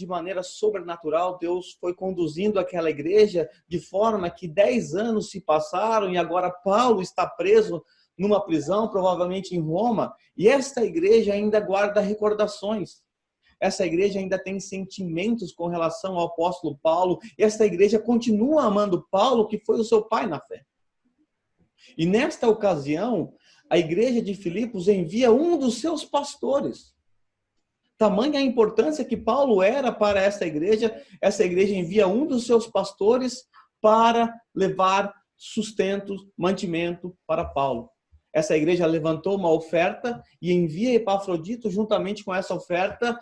de maneira sobrenatural, Deus foi conduzindo aquela igreja de forma que 10 anos se passaram e agora Paulo está preso numa prisão, provavelmente em Roma, e esta igreja ainda guarda recordações. Essa igreja ainda tem sentimentos com relação ao apóstolo Paulo, e esta igreja continua amando Paulo, que foi o seu pai na fé. E nesta ocasião, a igreja de Filipos envia um dos seus pastores. Tamanha a importância que Paulo era para essa igreja envia um dos seus pastores para levar sustento, mantimento para Paulo. Essa igreja levantou uma oferta e envia Epafrodito juntamente com essa oferta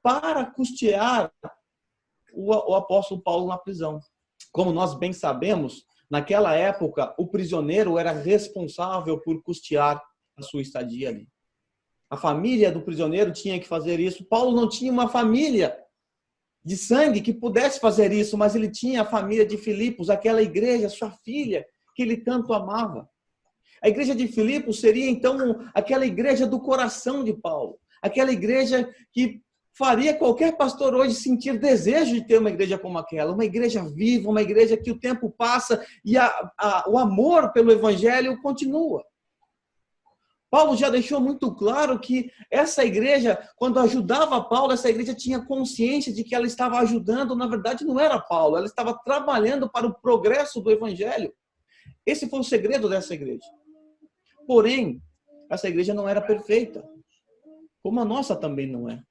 para custear o apóstolo Paulo na prisão. Como nós bem sabemos, naquela época, o prisioneiro era responsável por custear a sua estadia ali. A família do prisioneiro tinha que fazer isso. Paulo não tinha uma família de sangue que pudesse fazer isso, mas ele tinha a família de Filipos, aquela igreja, sua filha, que ele tanto amava. A igreja de Filipos seria, então, aquela igreja do coração de Paulo. Aquela igreja que faria qualquer pastor hoje sentir desejo de ter uma igreja como aquela. Uma igreja viva, uma igreja que o tempo passa e o amor pelo evangelho continua. Paulo já deixou muito claro que essa igreja, quando ajudava Paulo, essa igreja tinha consciência de que ela estava ajudando, na verdade não era Paulo, ela estava trabalhando para o progresso do evangelho. Esse foi o segredo dessa igreja. Porém, essa igreja não era perfeita, como a nossa também não é.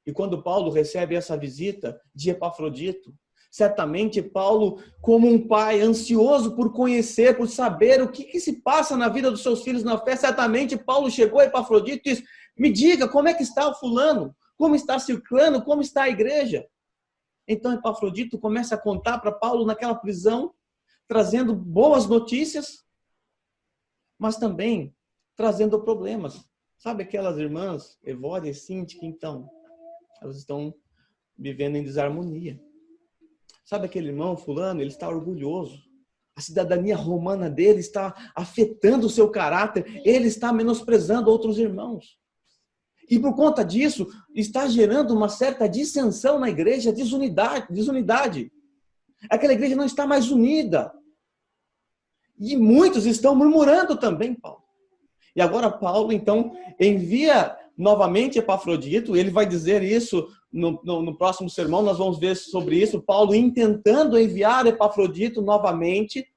E quando Paulo recebe essa visita de Epafrodito, certamente Paulo, como um pai ansioso por conhecer, por saber o que se passa na vida dos seus filhos na fé, certamente Paulo chegou a Epafrodito e disse: me diga, como é que está o fulano? Como está Ciclano? Como está a igreja? Então Epafrodito começa a contar para Paulo naquela prisão, trazendo boas notícias, mas também trazendo problemas. Sabe aquelas irmãs, Evódia e Cíntica, então, elas estão vivendo em desarmonia. Sabe aquele irmão fulano, ele está orgulhoso. A cidadania romana dele está afetando o seu caráter. Ele está menosprezando outros irmãos. E por conta disso, está gerando uma certa dissensão na igreja, desunidade. Aquela igreja não está mais unida. E muitos estão murmurando também, Paulo. E agora Paulo, então, envia novamente Epafrodito. Ele vai dizer isso no próximo sermão, nós vamos ver sobre isso. Paulo intentando enviar Epafrodito novamente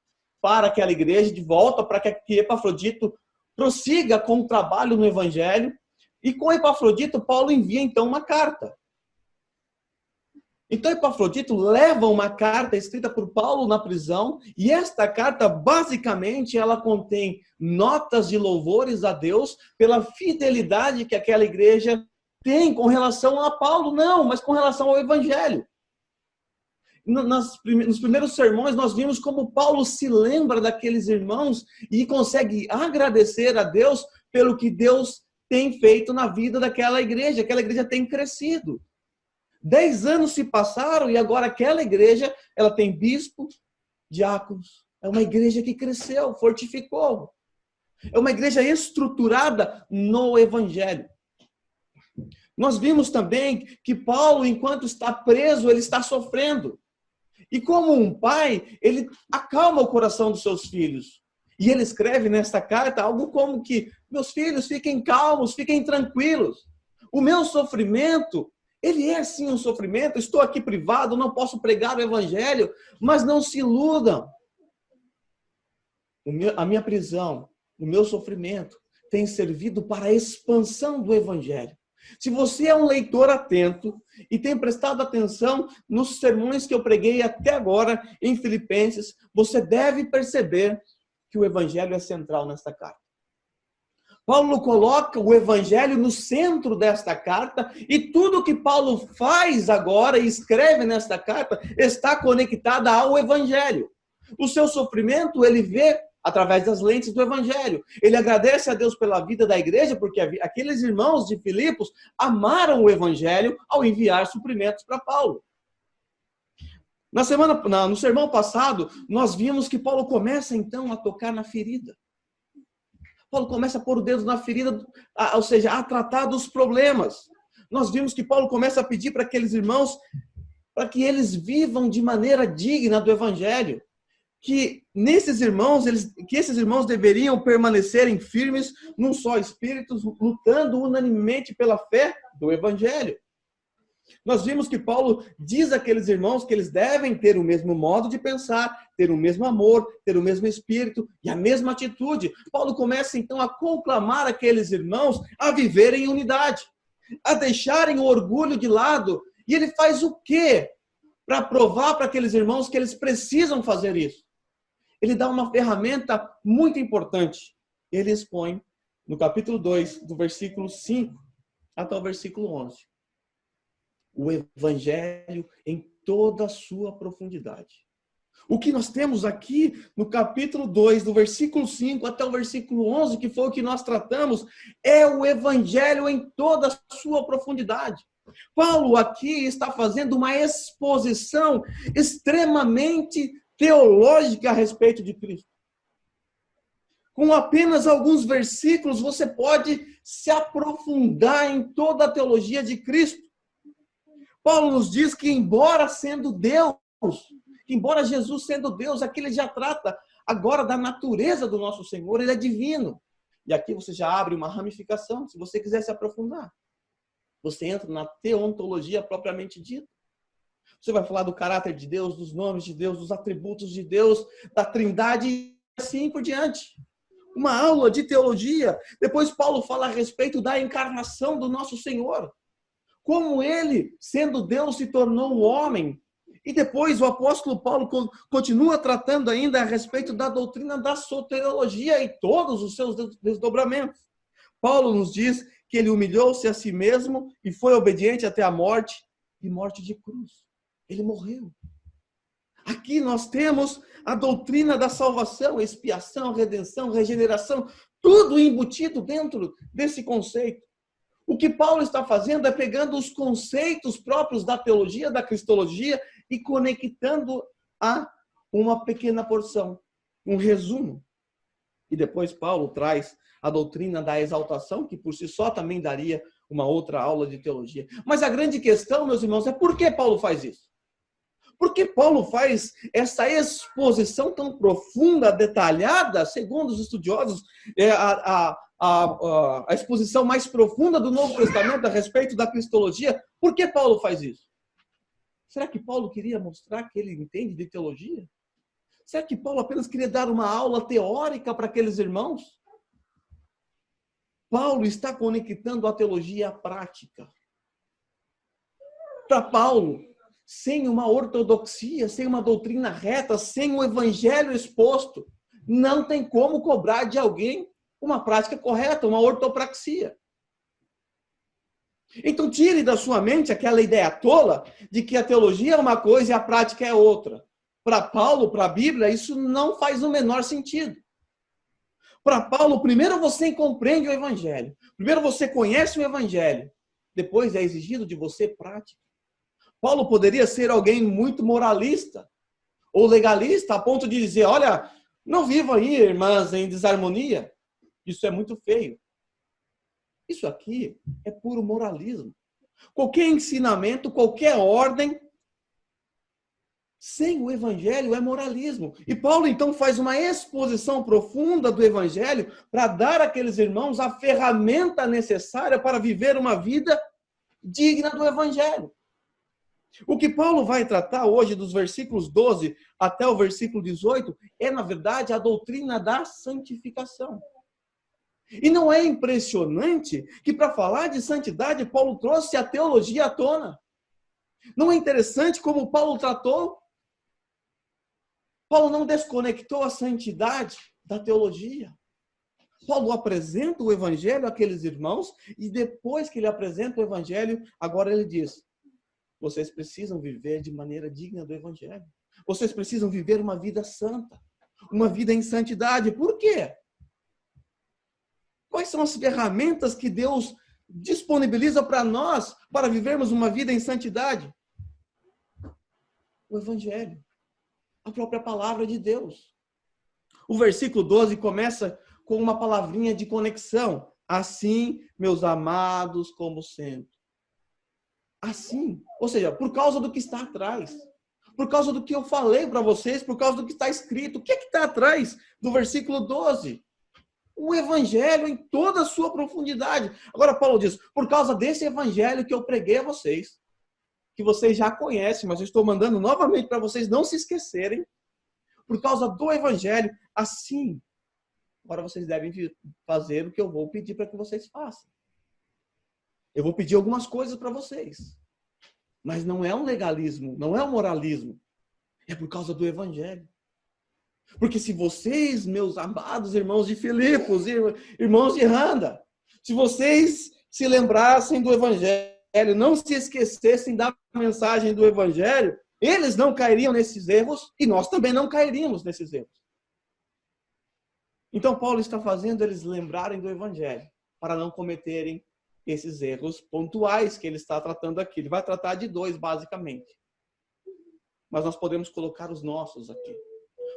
para aquela igreja, de volta, para que Epafrodito prossiga com o trabalho no evangelho. E com Epafrodito, Paulo envia então uma carta. Então Epafrodito leva uma carta escrita por Paulo na prisão, e esta carta, basicamente, ela contém notas de louvores a Deus pela fidelidade que aquela igreja tem com relação a Paulo, não, mas com relação ao evangelho. Nos primeiros sermões, nós vimos como Paulo se lembra daqueles irmãos e consegue agradecer a Deus pelo que Deus tem feito na vida daquela igreja. Aquela igreja tem crescido. 10 anos se passaram e agora aquela igreja, ela tem bispo, diáconos. É uma igreja que cresceu, fortificou. É uma igreja estruturada no evangelho. Nós vimos também que Paulo, enquanto está preso, ele está sofrendo. E como um pai, ele acalma o coração dos seus filhos. E ele escreve nesta carta algo como que: meus filhos, fiquem calmos, fiquem tranquilos. O meu sofrimento, ele é sim um sofrimento. Estou aqui privado, não posso pregar o evangelho, mas não se iludam. A minha prisão, o meu sofrimento tem servido para a expansão do evangelho. Se você é um leitor atento e tem prestado atenção nos sermões que eu preguei até agora em Filipenses, você deve perceber que o evangelho é central nesta carta. Paulo coloca o evangelho no centro desta carta e tudo que Paulo faz agora e escreve nesta carta está conectado ao evangelho. O seu sofrimento ele vê através das lentes do evangelho. Ele agradece a Deus pela vida da igreja, porque aqueles irmãos de Filipos amaram o evangelho ao enviar suprimentos para Paulo. No sermão passado, nós vimos que Paulo começa então a tocar na ferida. Paulo começa a pôr o dedo na ferida, ou seja, a tratar dos problemas. nós vimos que Paulo começa a pedir para aqueles irmãos para que eles vivam de maneira digna do evangelho, que esses irmãos deveriam permanecerem firmes num só espírito, lutando unanimemente pela fé do evangelho. Nós vimos que Paulo diz àqueles irmãos que eles devem ter o mesmo modo de pensar, ter o mesmo amor, ter o mesmo espírito e a mesma atitude. Paulo começa então a conclamar aqueles irmãos a viverem em unidade, a deixarem o orgulho de lado. E ele faz o quê para provar para aqueles irmãos que eles precisam fazer isso? Ele dá uma ferramenta muito importante. Ele expõe no capítulo 2, do versículo 5 até o versículo 11. O evangelho em toda a sua profundidade. O que nós temos aqui no capítulo 2, do versículo 5 até o versículo 11, que foi o que nós tratamos, é o evangelho em toda a sua profundidade. Paulo aqui está fazendo uma exposição extremamente teológica a respeito de Cristo. Com apenas alguns versículos, você pode se aprofundar em toda a teologia de Cristo. Paulo nos diz que embora sendo Deus, embora Jesus sendo Deus, aqui ele já trata agora da natureza do nosso Senhor, ele é divino. E aqui você já abre uma ramificação, se você quiser se aprofundar. Você entra na teontologia propriamente dita. Você vai falar do caráter de Deus, dos nomes de Deus, dos atributos de Deus, da trindade e assim por diante. Uma aula de teologia. Depois Paulo fala a respeito da encarnação do nosso Senhor. Como ele, sendo Deus, se tornou homem. E depois o apóstolo Paulo continua tratando ainda a respeito da doutrina da soteriologia e todos os seus desdobramentos. Paulo nos diz que ele humilhou-se a si mesmo e foi obediente até a morte, e morte de cruz. Ele morreu. Aqui nós temos a doutrina da salvação, expiação, redenção, regeneração, tudo embutido dentro desse conceito. O que Paulo está fazendo é pegando os conceitos próprios da teologia, da cristologia, e conectando a uma pequena porção, um resumo. E depois Paulo traz a doutrina da exaltação, que por si só também daria uma outra aula de teologia. Mas a grande questão, meus irmãos, é por que Paulo faz isso? Por que Paulo faz essa exposição tão profunda, detalhada, segundo os estudiosos, a exposição mais profunda do Novo Testamento a respeito da cristologia? Por que Paulo faz isso? Será que Paulo queria mostrar que ele entende de teologia? Será que Paulo apenas queria dar uma aula teórica para aqueles irmãos? Paulo está conectando a teologia à prática. Para Paulo, sem uma ortodoxia, sem uma doutrina reta, sem o evangelho exposto, não tem como cobrar de alguém uma prática correta, uma ortopraxia. Então tire da sua mente aquela ideia tola de que a teologia é uma coisa e a prática é outra. Para Paulo, para a Bíblia, isso não faz o menor sentido. Para Paulo, primeiro você compreende o evangelho, primeiro você conhece o evangelho, depois é exigido de você prática. Paulo poderia ser alguém muito moralista ou legalista a ponto de dizer, olha, não vivam aí, irmãs, em desarmonia. Isso é muito feio. Isso aqui é puro moralismo. Qualquer ensinamento, qualquer ordem, sem o evangelho é moralismo. E Paulo então faz uma exposição profunda do evangelho para dar àqueles irmãos a ferramenta necessária para viver uma vida digna do evangelho. O que Paulo vai tratar hoje, dos versículos 12 até o versículo 18, é, na verdade, a doutrina da santificação. E não é impressionante que, para falar de santidade, Paulo trouxe a teologia à tona? Não é interessante como Paulo tratou? Paulo não desconectou a santidade da teologia. Paulo apresenta o evangelho àqueles irmãos e depois que ele apresenta o evangelho, agora ele diz, vocês precisam viver de maneira digna do evangelho. Vocês precisam viver uma vida santa, uma vida em santidade. Por quê? Quais são as ferramentas que Deus disponibiliza para nós para vivermos uma vida em santidade? O evangelho, a própria palavra de Deus. O versículo 12 começa com uma palavrinha de conexão. Assim, meus amados, como sempre. assim, ou seja, por causa do que está atrás, por causa do que eu falei para vocês, por causa do que está escrito. O que é que está atrás do versículo 12? O evangelho em toda a sua profundidade. Agora Paulo diz, por causa desse evangelho que eu preguei a vocês, que vocês já conhecem, mas eu estou mandando novamente para vocês não se esquecerem, por causa do evangelho, assim, agora vocês devem fazer o que eu vou pedir para que vocês façam. Eu vou pedir algumas coisas para vocês. Mas não é um legalismo, não é um moralismo. É por causa do evangelho. Porque se vocês, meus amados irmãos de Filipos, irmãos de Randa, se vocês se lembrassem do evangelho, não se esquecessem da mensagem do evangelho, eles não cairiam nesses erros e nós também não cairíamos nesses erros. Então Paulo está fazendo eles lembrarem do evangelho para não cometerem esses erros pontuais que ele está tratando aqui. Ele vai tratar de 2, basicamente. Mas nós podemos colocar os nossos aqui.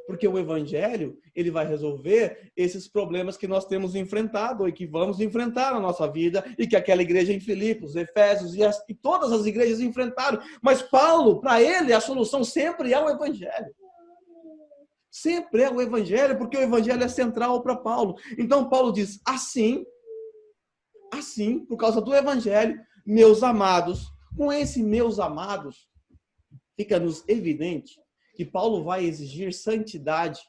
Porque o evangelho, ele vai resolver esses problemas que nós temos enfrentado e que vamos enfrentar na nossa vida e que aquela igreja em Filipos, Efésios e todas as igrejas enfrentaram. Mas Paulo, para ele, a solução sempre é o evangelho. Sempre é o evangelho, porque o evangelho é central para Paulo. Então Paulo diz, assim, por causa do evangelho, meus amados, com esse meus amados, fica-nos evidente que Paulo vai exigir santidade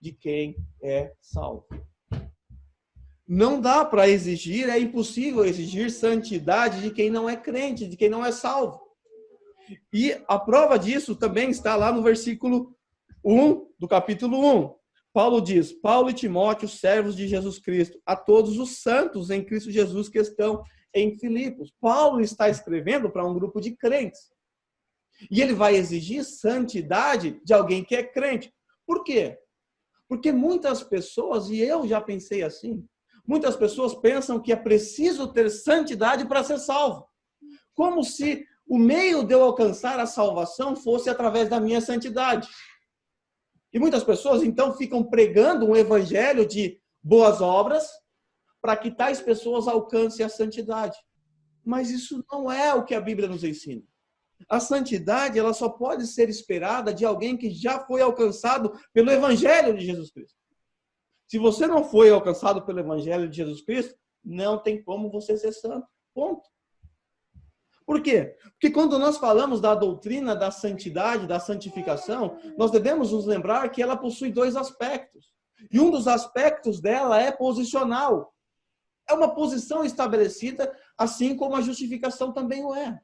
de quem é salvo. Não dá para exigir, é impossível exigir santidade de quem não é crente, de quem não é salvo. E a prova disso também está lá no versículo 1 do capítulo 1. Paulo diz, Paulo e Timóteo, servos de Jesus Cristo, a todos os santos em Cristo Jesus que estão em Filipos. Paulo está escrevendo para um grupo de crentes. E ele vai exigir santidade de alguém que é crente. Por quê? Porque muitas pessoas, e eu já pensei assim, muitas pessoas pensam que é preciso ter santidade para ser salvo. Como se o meio de eu alcançar a salvação fosse através da minha santidade. E muitas pessoas, então, ficam pregando um evangelho de boas obras para que tais pessoas alcancem a santidade. Mas isso não é o que a Bíblia nos ensina. A santidade, ela só pode ser esperada de alguém que já foi alcançado pelo evangelho de Jesus Cristo. Se você não foi alcançado pelo evangelho de Jesus Cristo, não tem como você ser santo. Ponto. Por quê? Porque quando nós falamos da doutrina da santidade, da santificação, nós devemos nos lembrar que ela possui 2 aspectos. E um dos aspectos dela é posicional. É uma posição estabelecida, assim como a justificação também o é.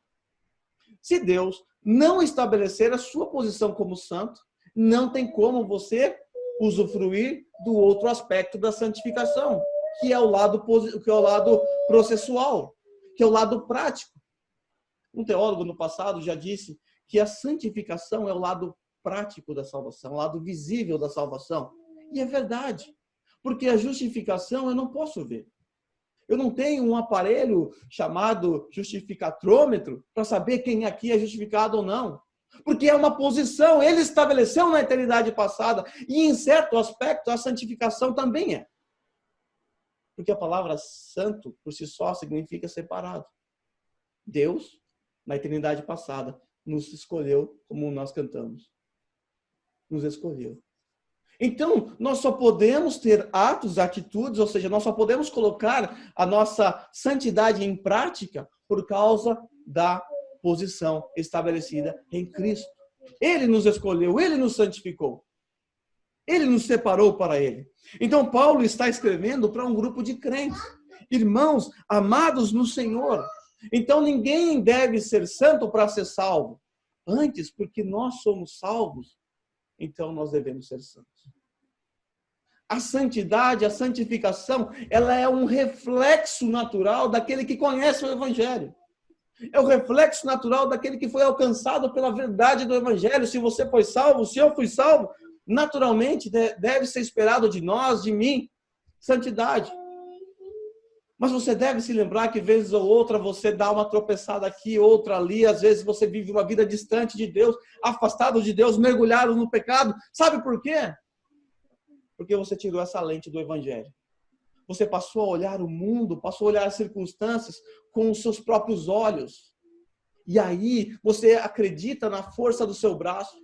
Se Deus não estabelecer a sua posição como santo, não tem como você usufruir do outro aspecto da santificação, que é o lado processual, que é o lado prático. Um teólogo no passado já disse que a santificação é o lado prático da salvação, o lado visível da salvação. E é verdade, porque a justificação eu não posso ver. Eu não tenho um aparelho chamado justificatrômetro para saber quem aqui é justificado ou não. Porque é uma posição, ele estabeleceu na eternidade passada. E em certo aspecto, a santificação também é. Porque a palavra santo, por si só, significa separado. Deus, na eternidade passada, nos escolheu, como nós cantamos. Nos escolheu. Então, nós só podemos ter atos, atitudes, ou seja, nós só podemos colocar a nossa santidade em prática por causa da posição estabelecida em Cristo. Ele nos escolheu, ele nos santificou. Ele nos separou para ele. Então, Paulo está escrevendo para um grupo de crentes, irmãos amados no Senhor. Então, ninguém deve ser santo para ser salvo. Antes, porque nós somos salvos, então nós devemos ser santos. A santidade, a santificação, ela é um reflexo natural daquele que conhece o Evangelho. É o reflexo natural daquele que foi alcançado pela verdade do Evangelho. Se você foi salvo, se eu fui salvo, naturalmente deve ser esperado de nós, de mim, santidade. Mas você deve se lembrar que, vez ou outra, você dá uma tropeçada aqui, outra ali. Às vezes você vive uma vida distante de Deus, afastado de Deus, mergulhado no pecado. Sabe por quê? Porque você tirou essa lente do Evangelho. Você passou a olhar o mundo, passou a olhar as circunstâncias com os seus próprios olhos. E aí você acredita na força do seu braço.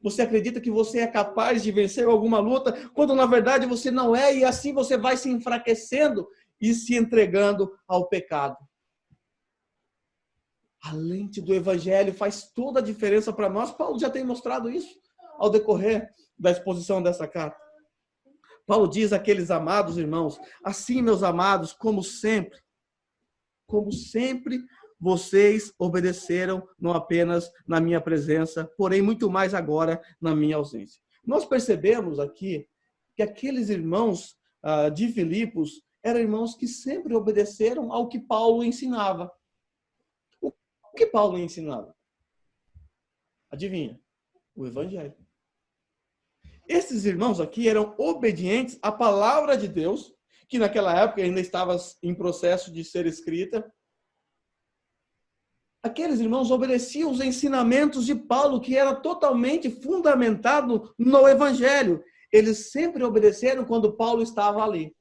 Você acredita que você é capaz de vencer alguma luta, quando na verdade você não é, e assim você vai se enfraquecendo e se entregando ao pecado. A lente do evangelho faz toda a diferença para nós. Paulo já tem mostrado isso ao decorrer da exposição dessa carta. Paulo diz àqueles amados irmãos: assim, meus amados, como sempre, vocês obedeceram não apenas na minha presença, porém muito mais agora na minha ausência. Nós percebemos aqui que aqueles irmãos de Filipos eram irmãos que sempre obedeceram ao que Paulo ensinava. O que Paulo ensinava? Adivinha? O evangelho. Esses irmãos aqui eram obedientes à palavra de Deus, que naquela época ainda estava em processo de ser escrita. Aqueles irmãos obedeciam os ensinamentos de Paulo, que era totalmente fundamentado no evangelho. Eles sempre obedeceram quando Paulo estava ali.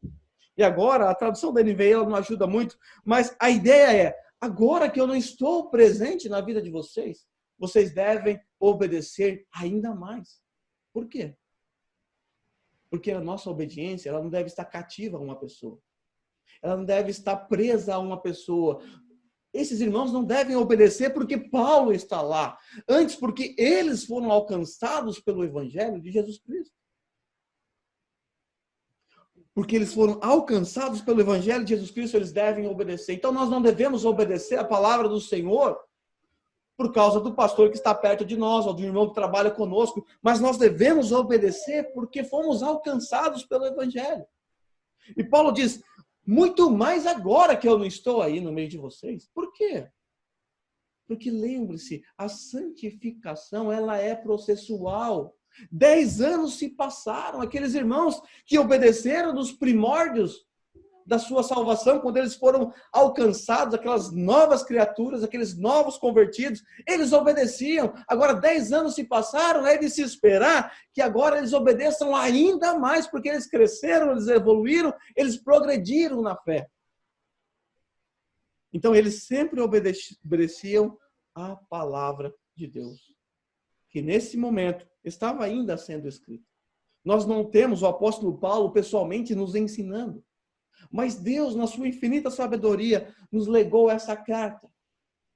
E agora, a tradução da NVI ela não ajuda muito, mas a ideia é: agora que eu não estou presente na vida de vocês, vocês devem obedecer ainda mais. Por quê? Porque a nossa obediência ela não deve estar cativa a uma pessoa. Ela não deve estar presa a uma pessoa. Esses irmãos não devem obedecer porque Paulo está lá. Antes, porque eles foram alcançados pelo Evangelho de Jesus Cristo. Porque eles foram alcançados pelo Evangelho de Jesus Cristo, eles devem obedecer. Então, nós não devemos obedecer a palavra do Senhor por causa do pastor que está perto de nós, ou do irmão que trabalha conosco, mas nós devemos obedecer porque fomos alcançados pelo Evangelho. E Paulo diz: muito mais agora que eu não estou aí no meio de vocês. Por quê? Porque lembre-se, a santificação ela é processual. 10 anos se passaram, aqueles irmãos que obedeceram nos primórdios da sua salvação, quando eles foram alcançados, aquelas novas criaturas, aqueles novos convertidos, eles obedeciam. Agora 10 anos se passaram, é de se esperar que agora eles obedeçam ainda mais, porque eles cresceram, eles evoluíram, eles progrediram na fé. Então eles sempre obedeciam à palavra de Deus, que nesse momento estava ainda sendo escrita. Nós não temos o apóstolo Paulo pessoalmente nos ensinando, mas Deus, na sua infinita sabedoria, nos legou essa carta.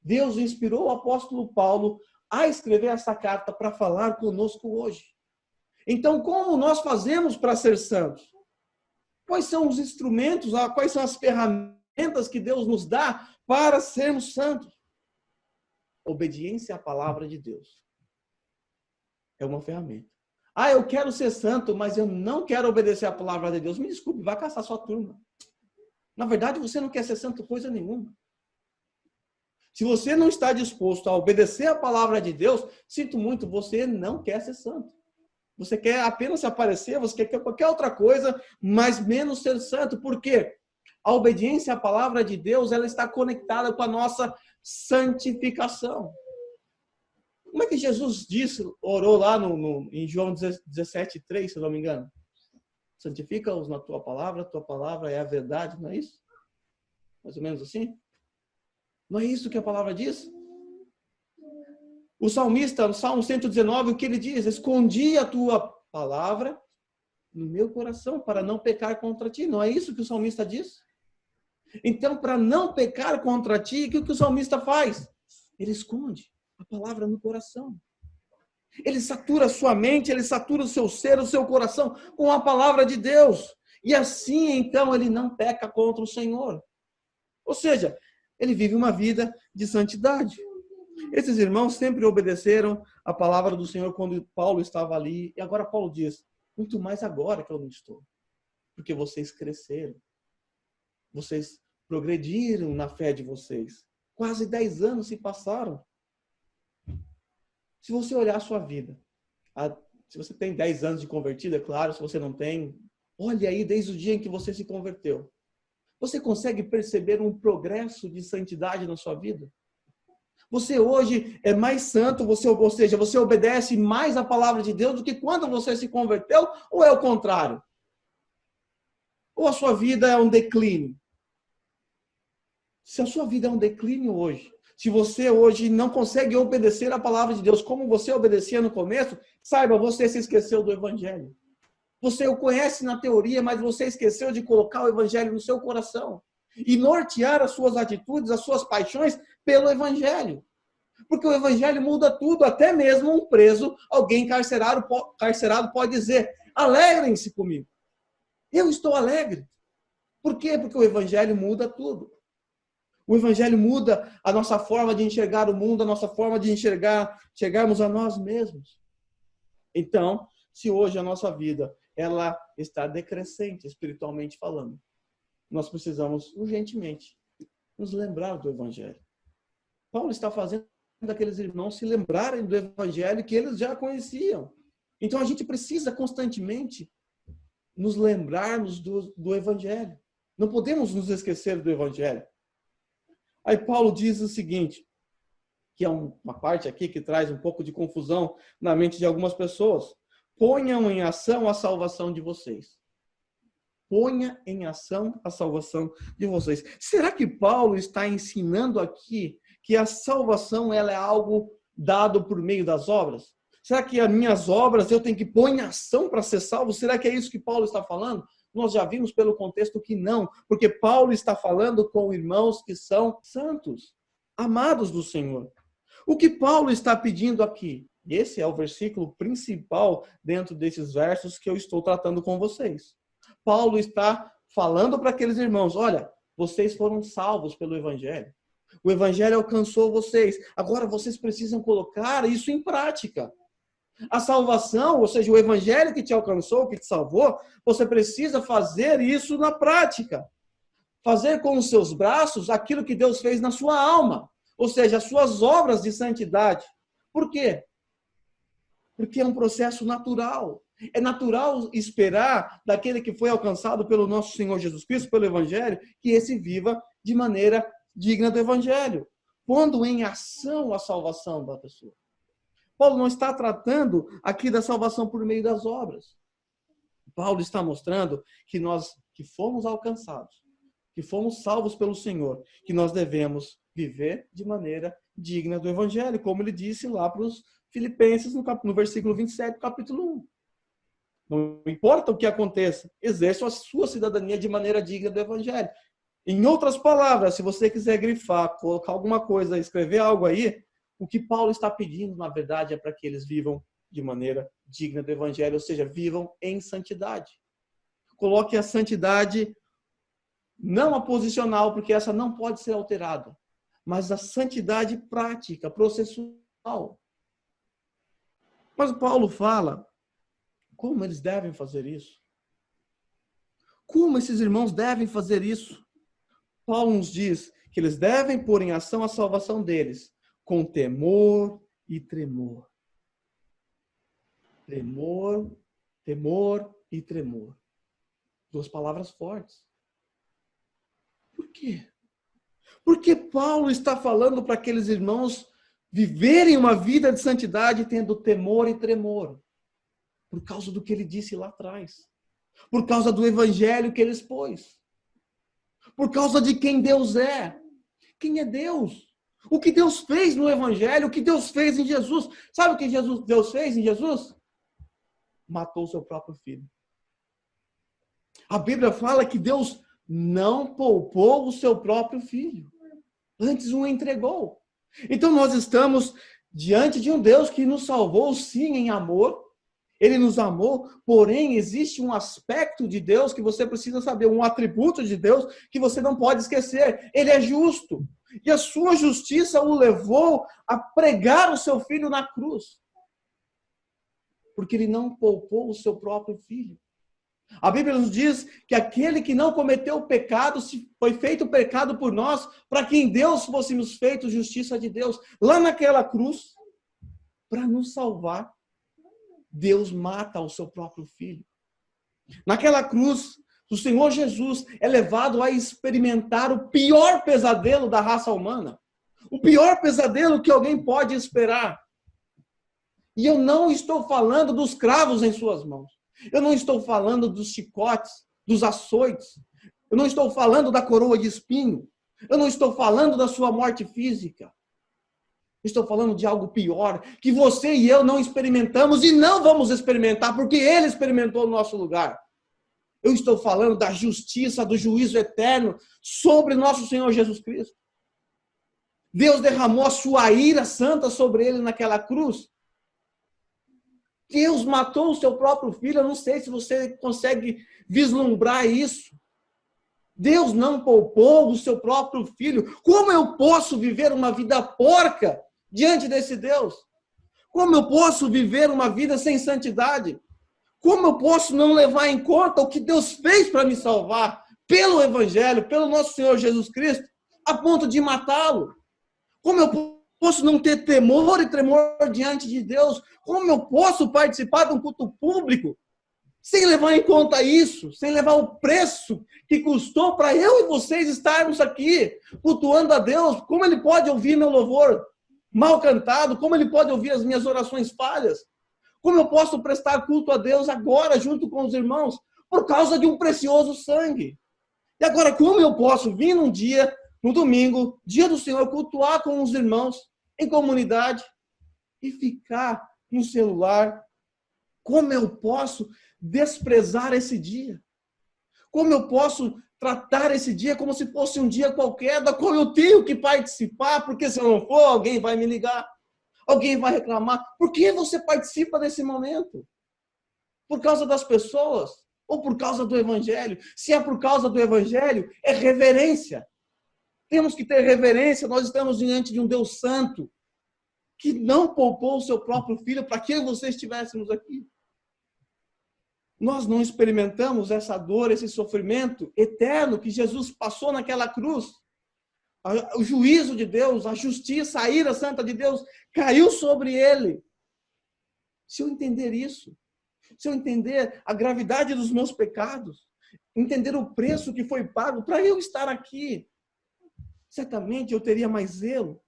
Deus inspirou o apóstolo Paulo a escrever essa carta para falar conosco hoje. Então, como nós fazemos para ser santos? Quais são os instrumentos, quais são as ferramentas que Deus nos dá para sermos santos? Obediência à palavra de Deus é uma ferramenta. Eu quero ser santo, mas eu não quero obedecer à palavra de Deus. Me desculpe, vai caçar sua turma. Na verdade, você não quer ser santo coisa nenhuma. Se você não está disposto a obedecer à palavra de Deus, sinto muito, você não quer ser santo. Você quer apenas se aparecer, você quer qualquer outra coisa, mas menos ser santo. Por quê? A obediência à palavra de Deus, ela está conectada com a nossa santificação. Como é que Jesus disse, orou lá em João 17:3, se não me engano? Santifica-os na tua palavra é a verdade, não é isso? Mais ou menos assim? Não é isso que a palavra diz? O salmista, no Salmo 119, o que ele diz? Escondi a tua palavra no meu coração para não pecar contra ti. Não é isso que o salmista diz? Então, para não pecar contra ti, o que o salmista faz? Ele esconde a palavra no coração. Ele satura a sua mente, ele satura o seu ser, o seu coração com a palavra de Deus. E assim, então, ele não peca contra o Senhor. Ou seja, ele vive uma vida de santidade. Esses irmãos sempre obedeceram a palavra do Senhor quando Paulo estava ali. E agora Paulo diz: muito mais agora que eu não estou. Porque vocês cresceram. Vocês progrediram na fé de vocês. Quase 10 anos se passaram. Se você olhar a sua vida, se você tem 10 anos de convertido, é claro, se você não tem, olhe aí desde o dia em que você se converteu. Você consegue perceber um progresso de santidade na sua vida? Você hoje é mais santo, ou seja, você obedece mais à palavra de Deus do que quando você se converteu, ou é o contrário? Ou a sua vida é um declínio? Se a sua vida é um declínio hoje, Se você hoje não consegue obedecer a palavra de Deus como você obedecia no começo, saiba, você se esqueceu do Evangelho. Você o conhece na teoria, mas você esqueceu de colocar o Evangelho no seu coração e nortear as suas atitudes, as suas paixões pelo Evangelho. Porque o Evangelho muda tudo, até mesmo um preso, alguém encarcerado pode dizer: alegrem-se comigo. Eu estou alegre. Por quê? Porque o Evangelho muda tudo. O Evangelho muda a nossa forma de enxergar o mundo, a nossa forma de chegarmos a nós mesmos. Então, se hoje a nossa vida ela está decrescente, espiritualmente falando, nós precisamos urgentemente nos lembrar do Evangelho. Paulo está fazendo aqueles irmãos se lembrarem do Evangelho que eles já conheciam. Então, a gente precisa constantemente nos lembrarmos do Evangelho. Não podemos nos esquecer do Evangelho. Aí Paulo diz o seguinte, que é uma parte aqui que traz um pouco de confusão na mente de algumas pessoas. Ponham em ação a salvação de vocês. Ponha em ação a salvação de vocês. Será que Paulo está ensinando aqui que a salvação ela é algo dado por meio das obras? Será que as minhas obras eu tenho que pôr em ação para ser salvo? Será que é isso que Paulo está falando? Nós já vimos pelo contexto que não, porque Paulo está falando com irmãos que são santos, amados do Senhor. O que Paulo está pedindo aqui? Esse é o versículo principal dentro desses versos que eu estou tratando com vocês. Paulo está falando para aqueles irmãos: olha, vocês foram salvos pelo Evangelho. O Evangelho alcançou vocês. Agora vocês precisam colocar isso em prática. A salvação, ou seja, o Evangelho que te alcançou, que te salvou, você precisa fazer isso na prática. Fazer com os seus braços aquilo que Deus fez na sua alma. Ou seja, as suas obras de santidade. Por quê? Porque é um processo natural. É natural esperar daquele que foi alcançado pelo nosso Senhor Jesus Cristo, pelo Evangelho, que esse viva de maneira digna do Evangelho, pondo em ação a salvação da pessoa. Paulo não está tratando aqui da salvação por meio das obras. Paulo está mostrando que nós que fomos alcançados, que fomos salvos pelo Senhor, que nós devemos viver de maneira digna do Evangelho, como ele disse lá para os Filipenses no versículo 27 do capítulo 1. Não importa o que aconteça, exerça a sua cidadania de maneira digna do Evangelho. Em outras palavras, se você quiser grifar, colocar alguma coisa, escrever algo aí, o que Paulo está pedindo, na verdade, é para que eles vivam de maneira digna do Evangelho, ou seja, vivam em santidade. Coloque a santidade não a posicional, porque essa não pode ser alterada, mas a santidade prática, processual. Mas Paulo fala como eles devem fazer isso. Como esses irmãos devem fazer isso? Paulo nos diz que eles devem pôr em ação a salvação deles com temor e tremor. Temor e tremor. Duas palavras fortes. Por quê? Porque Paulo está falando para aqueles irmãos viverem uma vida de santidade tendo temor e tremor. Por causa do que ele disse lá atrás. Por causa do Evangelho que ele expôs. Por causa de quem Deus é. Quem é Deus? O que Deus fez no Evangelho, o que Deus fez em Jesus. Sabe o que Deus fez em Jesus? Matou o seu próprio filho. A Bíblia fala que Deus não poupou o seu próprio filho. Antes o entregou. Então nós estamos diante de um Deus que nos salvou, sim, em amor. Ele nos amou, porém existe um aspecto de Deus que você precisa saber, um atributo de Deus que você não pode esquecer. Ele é justo. E a sua justiça o levou a pregar o seu filho na cruz. Porque ele não poupou o seu próprio filho. A Bíblia nos diz que aquele que não cometeu pecado foi feito pecado por nós, para que em Deus fôssemos feitos justiça de Deus. Lá naquela cruz, para nos salvar, Deus mata o seu próprio filho. Naquela cruz, o Senhor Jesus é levado a experimentar o pior pesadelo da raça humana. O pior pesadelo que alguém pode esperar. E eu não estou falando dos cravos em suas mãos. Eu não estou falando dos chicotes, dos açoites. Eu não estou falando da coroa de espinho. Eu não estou falando da sua morte física. Estou falando de algo pior, que você e eu não experimentamos e não vamos experimentar, porque Ele experimentou no nosso lugar. Eu estou falando da justiça, do juízo eterno sobre nosso Senhor Jesus Cristo. Deus derramou a sua ira santa sobre Ele naquela cruz. Deus matou o seu próprio filho. Eu não sei se você consegue vislumbrar isso. Deus não poupou o seu próprio filho. Como eu posso viver uma vida porca diante desse Deus? Como eu posso viver uma vida sem santidade? Como eu posso não levar em conta o que Deus fez para me salvar pelo Evangelho, pelo nosso Senhor Jesus Cristo, a ponto de matá-lo? Como eu posso não ter temor e tremor diante de Deus? Como eu posso participar de um culto público sem levar em conta isso, sem levar o preço que custou para eu e vocês estarmos aqui cultuando a Deus? Como Ele pode ouvir meu louvor mal cantado? Como Ele pode ouvir as minhas orações falhas? Como eu posso prestar culto a Deus agora junto com os irmãos? Por causa de um precioso sangue. E agora, como eu posso vir num dia, no domingo, dia do Senhor, cultuar com os irmãos em comunidade e ficar no celular? Como eu posso desprezar esse dia? Como eu posso tratar esse dia como se fosse um dia qualquer, da qual eu tenho que participar, porque se eu não for, alguém vai me ligar, alguém vai reclamar. Por que você participa desse momento? Por causa das pessoas ou por causa do Evangelho? Se é por causa do Evangelho, é reverência. Temos que ter reverência. Nós estamos diante de um Deus santo que não poupou o seu próprio filho para que vocês estivéssemos aqui. Nós não experimentamos essa dor, esse sofrimento eterno que Jesus passou naquela cruz. O juízo de Deus, a justiça, a ira santa de Deus caiu sobre ele. Se eu entender isso, se eu entender a gravidade dos meus pecados, entender o preço que foi pago para eu estar aqui, certamente eu teria mais zelo.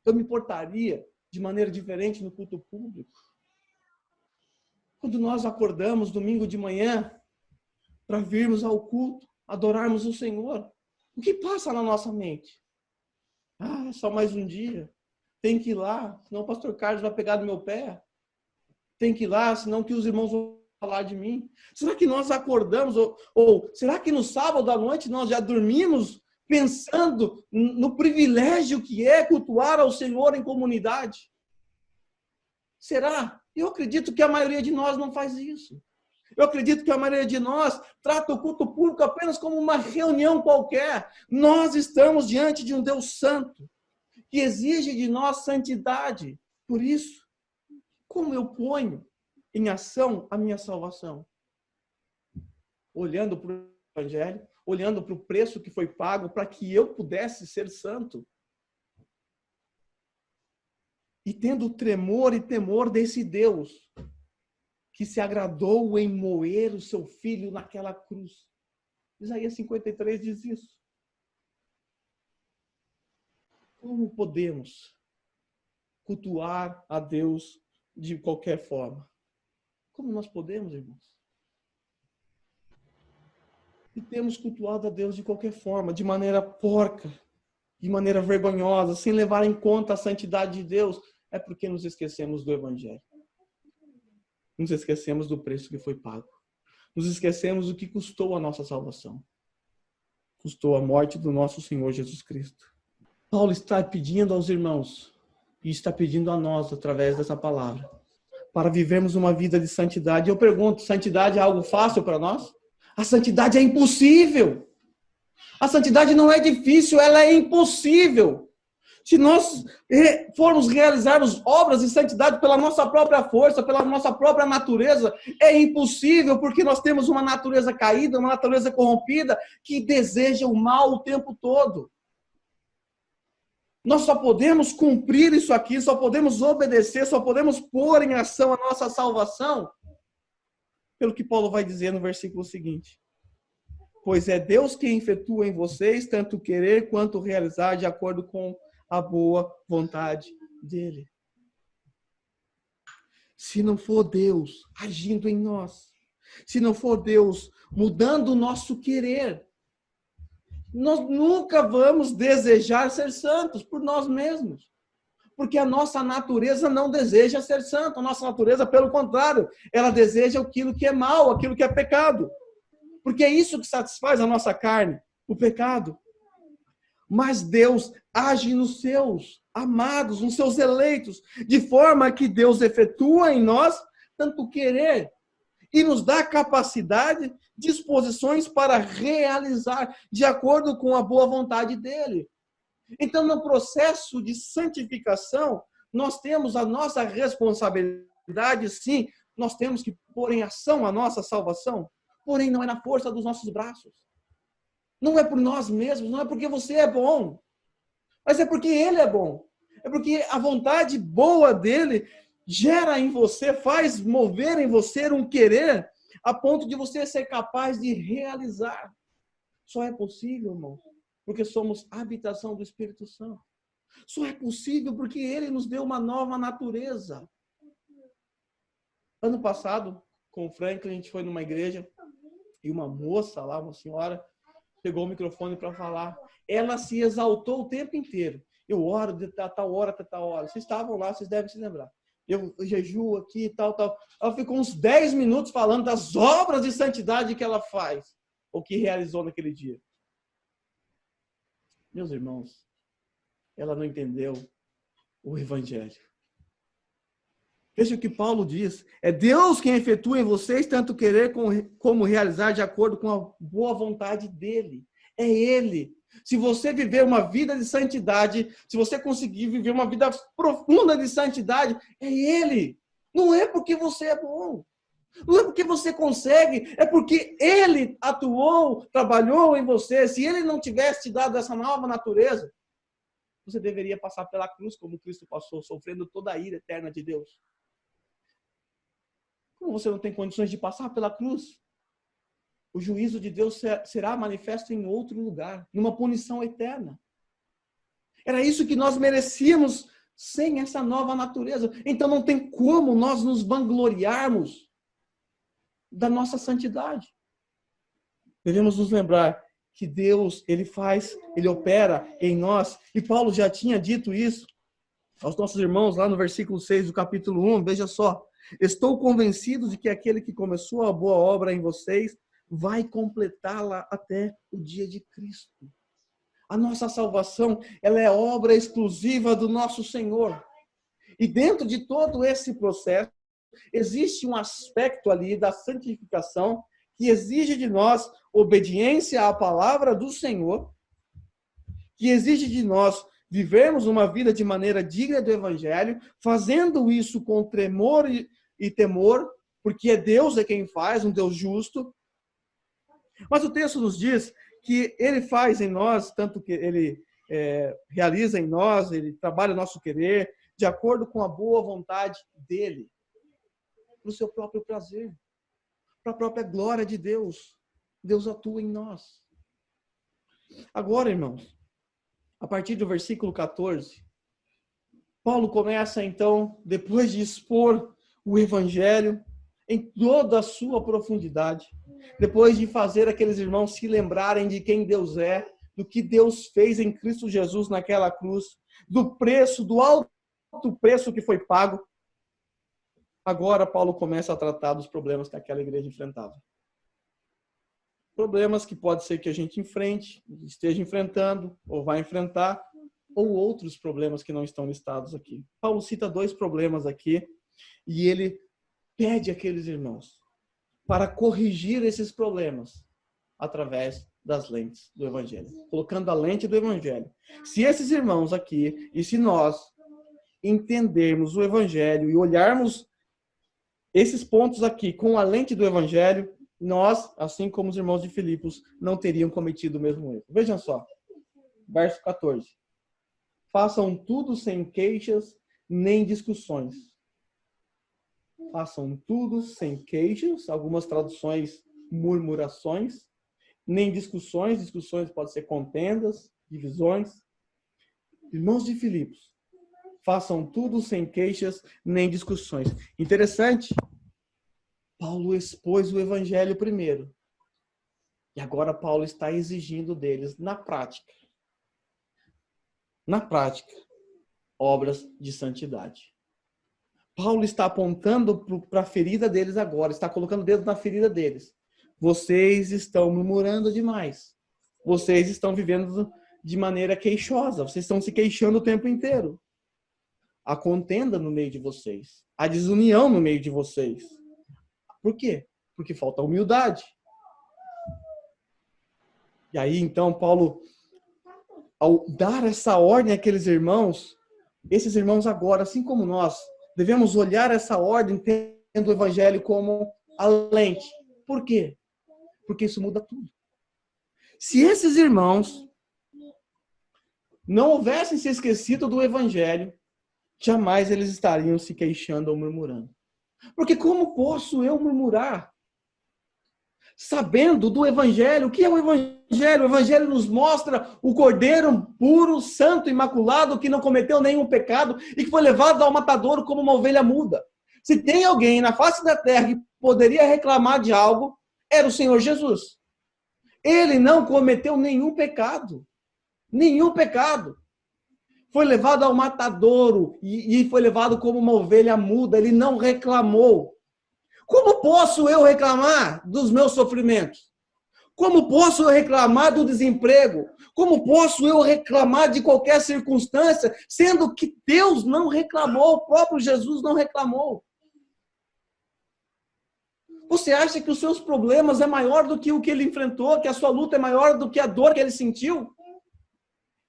Eu me portaria de maneira diferente no culto público. Quando nós acordamos domingo de manhã para virmos ao culto, adorarmos o Senhor, o que passa na nossa mente? É só mais um dia. Tem que ir lá, senão o pastor Carlos vai pegar no meu pé. Tem que ir lá, senão que os irmãos vão falar de mim. Será que nós acordamos? Ou será que no sábado à noite nós já dormimos pensando no privilégio que é cultuar ao Senhor em comunidade? Será? Eu acredito que a maioria de nós não faz isso. Eu acredito que a maioria de nós trata o culto público apenas como uma reunião qualquer. Nós estamos diante de um Deus santo, que exige de nós santidade. Por isso, como eu ponho em ação a minha salvação? Olhando para o Evangelho, olhando para o preço que foi pago para que eu pudesse ser santo. E tendo tremor e temor desse Deus que se agradou em moer o seu filho naquela cruz. Isaías 53 diz isso. Como podemos cultuar a Deus de qualquer forma? Como nós podemos, irmãos? E temos cultuado a Deus de qualquer forma, de maneira porca, de maneira vergonhosa, sem levar em conta a santidade de Deus, é porque nos esquecemos do Evangelho. Nos esquecemos do preço que foi pago. Nos esquecemos do que custou a nossa salvação. Custou a morte do nosso Senhor Jesus Cristo. Paulo está pedindo aos irmãos, e está pedindo a nós, através dessa palavra, para vivermos uma vida de santidade. Eu pergunto, santidade é algo fácil para nós? A santidade é impossível. A santidade não é difícil, ela é impossível. Se nós formos realizarmos obras de santidade pela nossa própria força, pela nossa própria natureza, é impossível, porque nós temos uma natureza caída, uma natureza corrompida, que deseja o mal o tempo todo. Nós só podemos cumprir isso aqui, só podemos obedecer, só podemos pôr em ação a nossa salvação, pelo que Paulo vai dizer no versículo seguinte. Pois é Deus quem efetua em vocês tanto querer quanto realizar de acordo com a boa vontade dele. Se não for Deus agindo em nós, se não for Deus mudando o nosso querer, nós nunca vamos desejar ser santos por nós mesmos. Porque a nossa natureza não deseja ser santa. A nossa natureza, pelo contrário, ela deseja aquilo que é mal, aquilo que é pecado. Porque é isso que satisfaz a nossa carne, o pecado. Mas Deus age nos seus amados, nos seus eleitos, de forma que Deus efetua em nós tanto querer e nos dá capacidade, disposições para realizar de acordo com a boa vontade dele. Então, no processo de santificação, nós temos a nossa responsabilidade, sim, nós temos que pôr em ação a nossa salvação, porém não é na força dos nossos braços. Não é por nós mesmos, não é porque você é bom, mas é porque ele é bom. É porque a vontade boa dele gera em você, faz mover em você um querer a ponto de você ser capaz de realizar. Só é possível, irmão, porque somos habitação do Espírito Santo. Só é possível porque ele nos deu uma nova natureza. Ano passado, com o Franklin, a gente foi numa igreja e uma moça lá, uma senhora, pegou o microfone para falar. Ela se exaltou o tempo inteiro. Eu oro de tal hora até tal hora. Vocês estavam lá, vocês devem se lembrar. Eu jejuo aqui e tal. Ela ficou uns 10 minutos falando das obras de santidade que ela faz, ou que realizou naquele dia. Meus irmãos, ela não entendeu o Evangelho. Veja o que Paulo diz. É Deus quem efetua em vocês tanto querer como realizar de acordo com a boa vontade dele. É ele. Se você viver uma vida de santidade, se você conseguir viver uma vida profunda de santidade, é ele. Não é porque você é bom. Não é porque você consegue, é porque ele atuou, trabalhou em você. Se ele não tivesse te dado essa nova natureza, você deveria passar pela cruz como Cristo passou, sofrendo toda a ira eterna de Deus. Como você não tem condições de passar pela cruz, o juízo de Deus será manifesto em outro lugar, numa punição eterna. Era isso que nós merecíamos sem essa nova natureza. Então não tem como nós nos vangloriarmos da nossa santidade. Devemos nos lembrar que Deus, ele opera em nós, e Paulo já tinha dito isso aos nossos irmãos lá no versículo 6 do capítulo 1, veja só. Estou convencido de que aquele que começou a boa obra em vocês vai completá-la até o dia de Cristo. A nossa salvação, ela é obra exclusiva do nosso Senhor. E dentro de todo esse processo, existe um aspecto ali da santificação que exige de nós obediência à palavra do Senhor, que exige de nós vivermos uma vida de maneira digna do Evangelho, fazendo isso com tremor e temor, porque Deus é quem faz, um Deus justo. Mas o texto nos diz que ele faz em nós, tanto que ele realiza em nós, ele trabalha o nosso querer, de acordo com a boa vontade dele, para o seu próprio prazer, para a própria glória de Deus. Deus atua em nós. Agora, irmãos, a partir do versículo 14, Paulo começa, então, depois de expor o Evangelho em toda a sua profundidade, depois de fazer aqueles irmãos se lembrarem de quem Deus é, do que Deus fez em Cristo Jesus naquela cruz, do preço, do alto preço que foi pago, agora Paulo começa a tratar dos problemas que aquela igreja enfrentava. Problemas que pode ser que a gente enfrente, esteja enfrentando, ou vai enfrentar, ou outros problemas que não estão listados aqui. Paulo cita 2 problemas aqui, e ele pede àqueles irmãos para corrigir esses problemas através das lentes do Evangelho, colocando a lente do Evangelho. Se esses irmãos aqui, e se nós entendermos o Evangelho e olharmos esses pontos aqui com a lente do Evangelho, nós, assim como os irmãos de Filipos, não teriam cometido o mesmo erro. Vejam só, verso 14. Façam tudo sem queixas nem discussões. Façam tudo sem queixas, algumas traduções, murmurações, nem discussões. Discussões podem ser contendas, divisões. Irmãos de Filipos, façam tudo sem queixas nem discussões. Interessante. Paulo expôs o Evangelho primeiro. E agora Paulo está exigindo deles na prática. Na prática. obras de santidade. Paulo está apontando para a ferida deles agora, está colocando o dedo na ferida deles. Vocês estão murmurando demais. Vocês estão vivendo de maneira queixosa. Vocês estão se queixando o tempo inteiro. Há contenda no meio de vocês. Há desunião no meio de vocês. Por quê? Porque falta humildade. E aí, então, Paulo, ao dar essa ordem àqueles irmãos, esses irmãos agora, assim como nós, devemos olhar essa ordem tendo o evangelho como a lente. Por quê? Porque isso muda tudo. Se esses irmãos não houvessem se esquecido do evangelho, jamais eles estariam se queixando ou murmurando. Porque como posso eu murmurar? Sabendo do evangelho, o que é o evangelho? O evangelho nos mostra o cordeiro puro, santo, imaculado, que não cometeu nenhum pecado e que foi levado ao matadouro como uma ovelha muda. Se tem alguém na face da terra que poderia reclamar de algo, era o Senhor Jesus. Ele não cometeu nenhum pecado. Nenhum pecado. Foi levado ao matadouro e foi levado como uma ovelha muda. Ele não reclamou. Como posso eu reclamar dos meus sofrimentos? Como posso eu reclamar do desemprego? Como posso eu reclamar de qualquer circunstância, sendo que Deus não reclamou, o próprio Jesus não reclamou? Você acha que os seus problemas é maior do que o que ele enfrentou, que a sua luta é maior do que a dor que ele sentiu?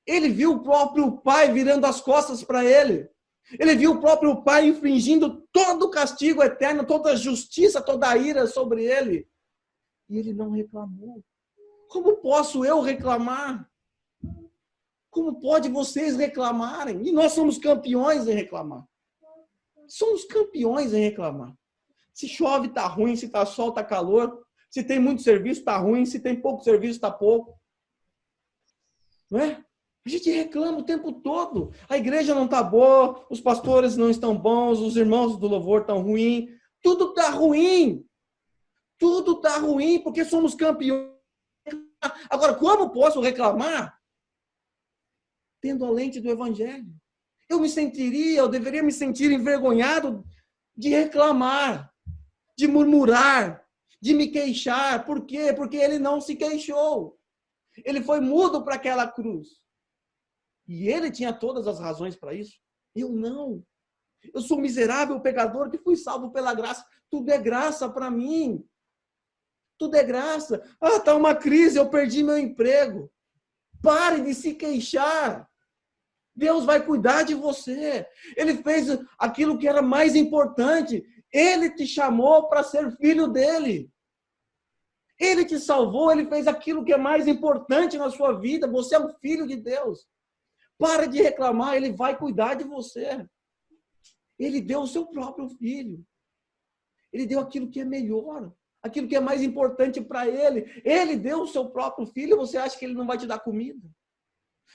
Ele viu o próprio Pai virando as costas para ele. Ele viu o próprio Pai infringindo todo o castigo eterno, toda a justiça, toda a ira sobre ele. E ele não reclamou. Como posso eu reclamar? Como pode vocês reclamarem? E nós somos campeões em reclamar. Somos campeões em reclamar. Se chove, está ruim. Se está sol, está calor. Se tem muito serviço, está ruim. Se tem pouco serviço, está pouco. Não é? A gente reclama o tempo todo. A igreja não está boa, os pastores não estão bons, os irmãos do louvor estão ruins. Tudo está ruim. Tudo está ruim porque somos campeões. Agora, como posso reclamar? Tendo a lente do evangelho. Eu deveria me sentir envergonhado de reclamar, de murmurar, de me queixar. Por quê? Porque ele não se queixou. Ele foi mudo para aquela cruz. E ele tinha todas as razões para isso. Eu não. Eu sou um miserável pecador que fui salvo pela graça. Tudo é graça para mim. Tudo é graça. Ah, está uma crise, eu perdi meu emprego. Pare de se queixar. Deus vai cuidar de você. Ele fez aquilo que era mais importante. Ele te chamou para ser filho dele. Ele te salvou, ele fez aquilo que é mais importante na sua vida. Você é um filho de Deus. Para de reclamar, ele vai cuidar de você. Ele deu o seu próprio filho. Ele deu aquilo que é melhor, aquilo que é mais importante para ele. Ele deu o seu próprio filho, você acha que ele não vai te dar comida?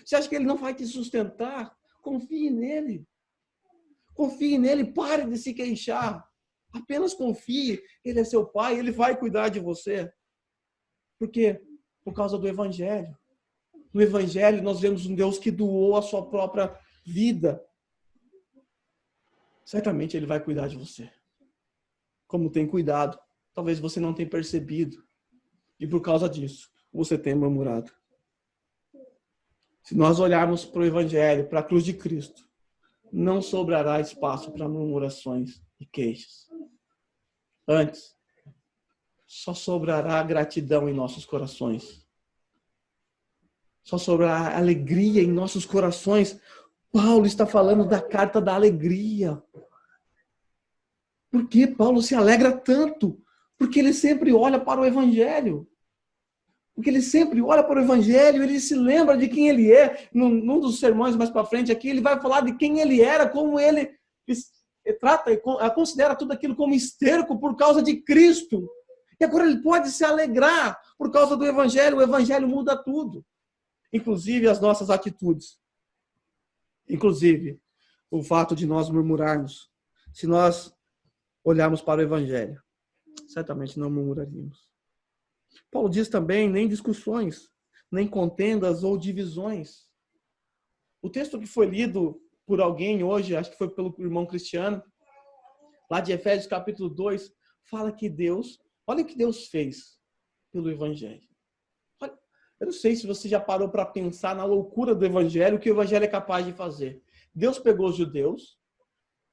Você acha que ele não vai te sustentar? Confie nele. Confie nele, pare de se queixar. Apenas confie, ele é seu pai, ele vai cuidar de você. Por quê? Por causa do evangelho. No evangelho nós vemos um Deus que doou a sua própria vida. Certamente ele vai cuidar de você. Como tem cuidado. Talvez você não tenha percebido. E por causa disso, você tem murmurado. Se nós olharmos para o evangelho, para a cruz de Cristo, não sobrará espaço para murmurações e queixas. Antes, só sobrará gratidão em nossos corações. Só sobrará alegria em nossos corações. Paulo está falando da carta da alegria. Por que Paulo se alegra tanto? Porque ele sempre olha para o evangelho. Porque ele sempre olha para o evangelho, ele se lembra de quem ele é. Num dos sermões mais para frente aqui, ele vai falar de quem ele era, como ele trata e considera tudo aquilo como esterco por causa de Cristo. E agora ele pode se alegrar por causa do evangelho. O evangelho muda tudo. Inclusive as nossas atitudes. Inclusive o fato de nós murmurarmos. Se nós olharmos para o evangelho, certamente não murmuraríamos. Paulo diz também, nem discussões, nem contendas ou divisões. O texto que foi lido por alguém hoje, acho que foi pelo irmão Cristiano, lá de Efésios capítulo 2, fala que Deus, olha o que Deus fez pelo Evangelho. Olha, eu não sei se você já parou para pensar na loucura do Evangelho, o que o Evangelho é capaz de fazer. Deus pegou os judeus,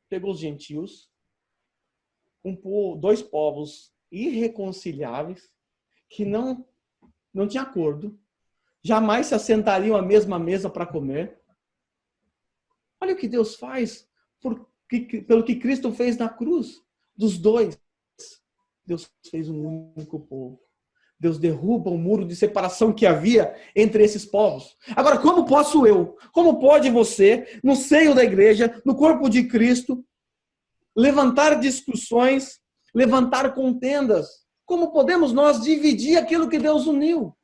pegou os gentios, dois povos irreconciliáveis, que não tinham acordo, jamais se assentariam à mesma mesa para comer. Olha o que Deus faz pelo que Cristo fez na cruz. Dos dois, Deus fez um único povo. Deus derruba o muro de separação que havia entre esses povos. Agora, como posso eu, como pode você, no seio da igreja, no corpo de Cristo, levantar discussões, levantar contendas? Como podemos nós dividir aquilo que Deus uniu?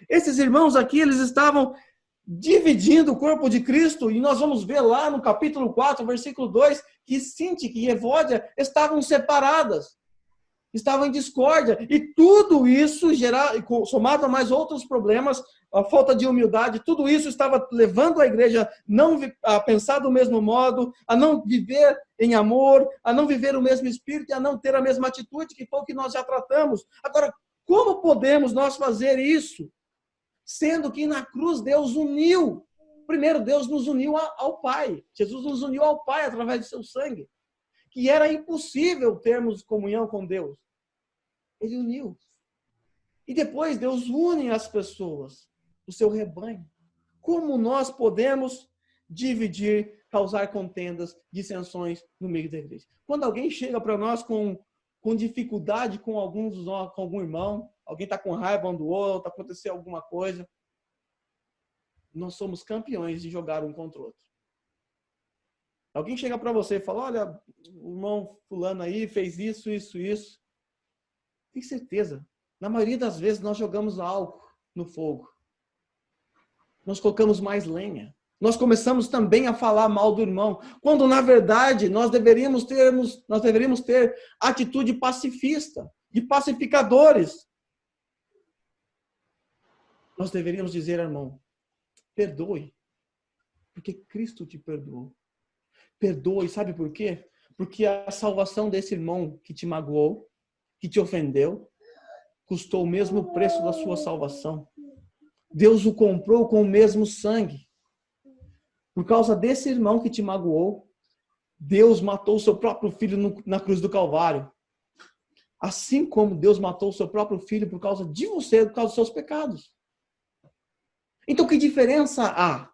Esses irmãos aqui, eles estavam dividindo o corpo de Cristo, e nós vamos ver lá no capítulo 4, versículo 2, que Síntique e Evódia estavam separadas, estavam em discórdia, e tudo isso, somado a mais outros problemas, a falta de humildade, tudo isso estava levando a igreja a pensar do mesmo modo, a não viver em amor, a não viver o mesmo espírito e a não ter a mesma atitude, que foi o que nós já tratamos. Agora, como podemos nós fazer isso? Sendo que na cruz Deus uniu. Primeiro, Deus nos uniu ao Pai. Jesus nos uniu ao Pai através de seu sangue. Que era impossível termos comunhão com Deus. Ele uniu. E depois Deus une as pessoas, o seu rebanho. Como nós podemos dividir, causar contendas, dissensões no meio da igreja? Quando alguém chega para nós com dificuldade com algum irmão, alguém está com raiva um do outro, aconteceu alguma coisa, nós somos campeões de jogar um contra o outro. Alguém chega para você e fala, olha, o irmão fulano aí fez isso, isso, isso. Tem certeza, na maioria das vezes nós jogamos álcool no fogo. Nós colocamos mais lenha. Nós começamos também a falar mal do irmão, quando na verdade nós deveríamos ter atitude pacifista, de pacificadores. Nós deveríamos dizer, irmão, perdoe, porque Cristo te perdoou. Perdoe, sabe por quê? Porque a salvação desse irmão que te magoou, que te ofendeu, custou o mesmo preço da sua salvação. Deus o comprou com o mesmo sangue. Por causa desse irmão que te magoou, Deus matou o seu próprio filho na cruz do Calvário. Assim como Deus matou o seu próprio filho por causa de você, por causa dos seus pecados. Então, que diferença há?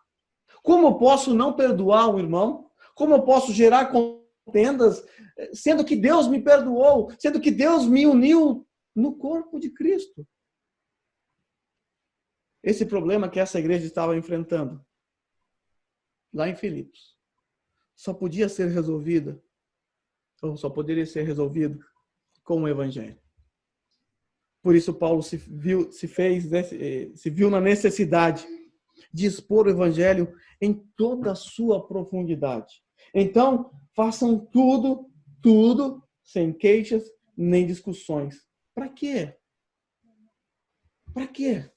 Como eu posso não perdoar um irmão? Como eu posso gerar contendas, sendo que Deus me perdoou, sendo que Deus me uniu no corpo de Cristo? Esse problema que essa igreja estava enfrentando, lá em Filipos, só podia ser resolvido, ou só poderia ser resolvido com o Evangelho. Por isso Paulo se viu na necessidade de expor o Evangelho em toda a sua profundidade. Então, façam tudo, sem queixas nem discussões. Para quê? Para quê?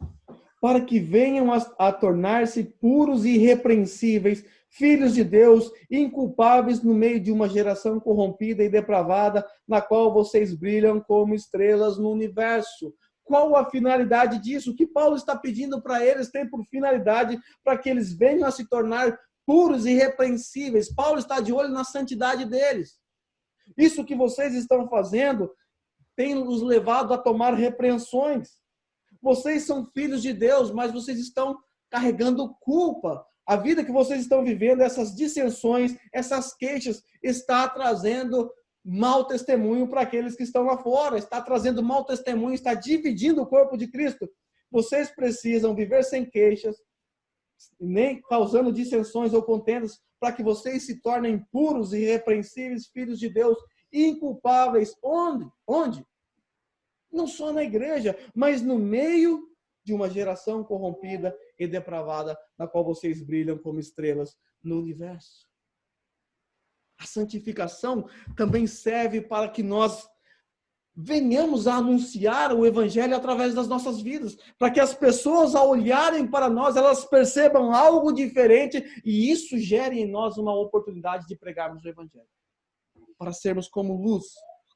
Para que venham a tornar-se puros e irrepreensíveis, filhos de Deus, inculpáveis no meio de uma geração corrompida e depravada, na qual vocês brilham como estrelas no universo. Qual a finalidade disso? O que Paulo está pedindo para eles tem por finalidade para que eles venham a se tornar puros e irrepreensíveis. Paulo está de olho na santidade deles. Isso que vocês estão fazendo tem os levado a tomar repreensões. Vocês são filhos de Deus, mas vocês estão carregando culpa. A vida que vocês estão vivendo, essas dissensões, essas queixas, está trazendo mau testemunho para aqueles que estão lá fora. Está trazendo mau testemunho, está dividindo o corpo de Cristo. Vocês precisam viver sem queixas, nem causando dissensões ou contendas, para que vocês se tornem puros e irrepreensíveis, filhos de Deus, inculpáveis. Onde? Não só na igreja, mas no meio de uma geração corrompida e depravada, na qual vocês brilham como estrelas no universo. A santificação também serve para que nós venhamos a anunciar o Evangelho através das nossas vidas, para que as pessoas, ao olharem para nós, elas percebam algo diferente e isso gere em nós uma oportunidade de pregarmos o Evangelho, para sermos como luz,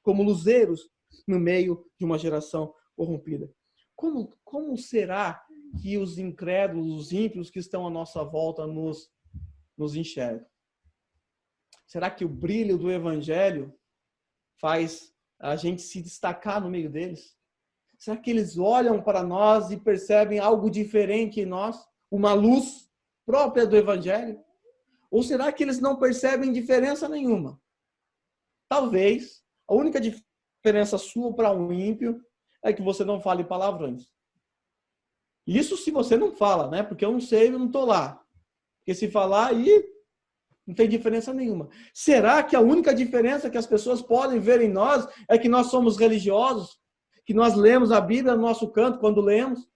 como luzeiros no meio de uma geração corrompida. Como será que os incrédulos, os ímpios que estão à nossa volta nos enxergam? Será que o brilho do Evangelho faz a gente se destacar no meio deles? Será que eles olham para nós e percebem algo diferente em nós? Uma luz própria do Evangelho? Ou será que eles não percebem diferença nenhuma? Talvez a única diferença sua para um ímpio é que você não fale palavrões. Isso se você não fala, né? Porque eu não sei, eu não estou lá. Porque se falar aí, não tem diferença nenhuma. Será que a única diferença que as pessoas podem ver em nós é que nós somos religiosos? Que nós lemos a Bíblia no nosso canto quando lemos?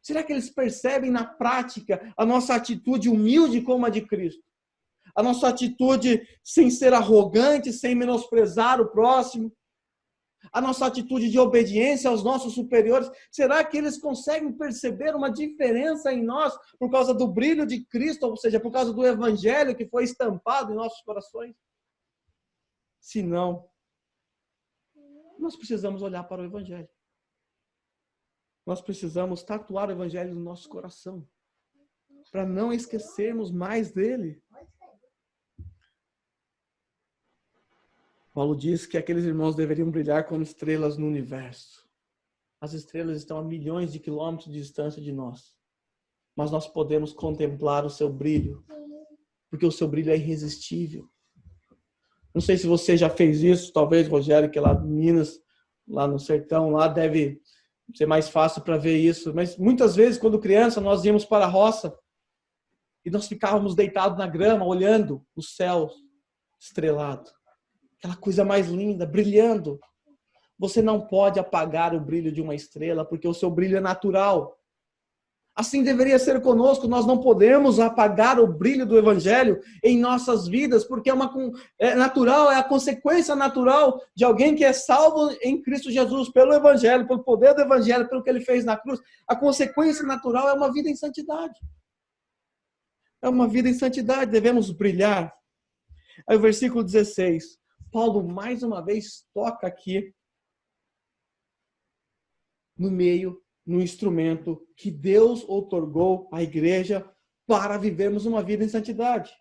Será que eles percebem na prática a nossa atitude humilde como a de Cristo? A nossa atitude sem ser arrogante, sem menosprezar o próximo? A nossa atitude de obediência aos nossos superiores? Será que eles conseguem perceber uma diferença em nós por causa do brilho de Cristo, ou seja, por causa do Evangelho que foi estampado em nossos corações? Se não, nós precisamos olhar para o Evangelho. Nós precisamos tatuar o Evangelho no nosso coração, para não esquecermos mais dele. Paulo diz que aqueles irmãos deveriam brilhar como estrelas no universo. As estrelas estão a milhões de quilômetros de distância de nós. Mas nós podemos contemplar o seu brilho, porque o seu brilho é irresistível. Não sei se você já fez isso, talvez, Rogério, que é lá em Minas, lá no sertão, lá deve ser mais fácil para ver isso. Mas muitas vezes, quando criança, nós íamos para a roça e nós ficávamos deitados na grama, olhando o céu estrelado. Aquela coisa mais linda, brilhando. Você não pode apagar o brilho de uma estrela, porque o seu brilho é natural. Assim deveria ser conosco. Nós não podemos apagar o brilho do Evangelho em nossas vidas, porque é natural, é a consequência natural de alguém que é salvo em Cristo Jesus, pelo Evangelho, pelo poder do Evangelho, pelo que ele fez na cruz. A consequência natural é uma vida em santidade. É uma vida em santidade, devemos brilhar. Aí o versículo 16. Paulo, mais uma vez, toca aqui no instrumento que Deus outorgou à igreja para vivermos uma vida em santidade.